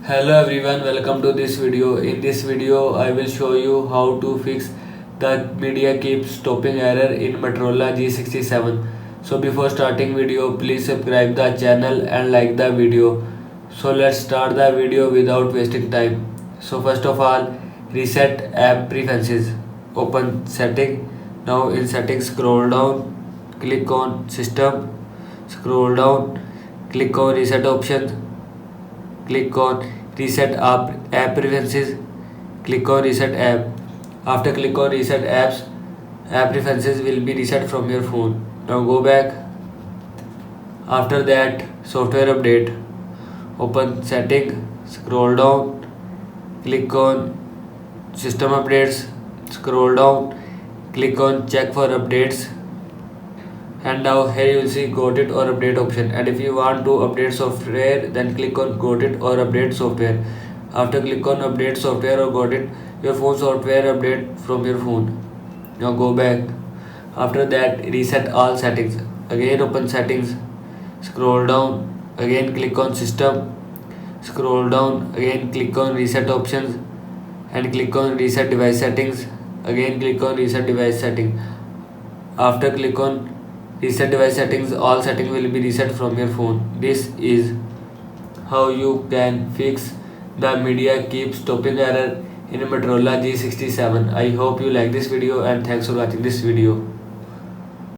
Hello everyone, welcome to this video. In this video, I will show you how to fix the media keeps stopping error in Motorola G67. So before starting video, please subscribe the channel and like the video. So let's start the video without wasting time. So first of all, reset app preferences. Open setting. Now in settings, scroll down, click on system, scroll down, click on reset option. Click on reset app preferences. Click on reset app. After click on reset app preferences will be reset from your phone. Now go back. After that, software update. Open setting, scroll down, click on system updates, scroll down, click on check for updates, and now here you will see got it or update option, and if you want to update software then click on got it or update software. After click on update software or got it, your phone software update from your phone. Now go back. After that, reset all settings. Again open settings, scroll down, again click on system, scroll down, again click on reset options and click on reset device settings. Again click on reset device setting. After click on reset device settings, all settings will be reset from your phone. This is how you can fix the media keep stopping error in Motorola G67. I hope you like this video and thanks for watching this video.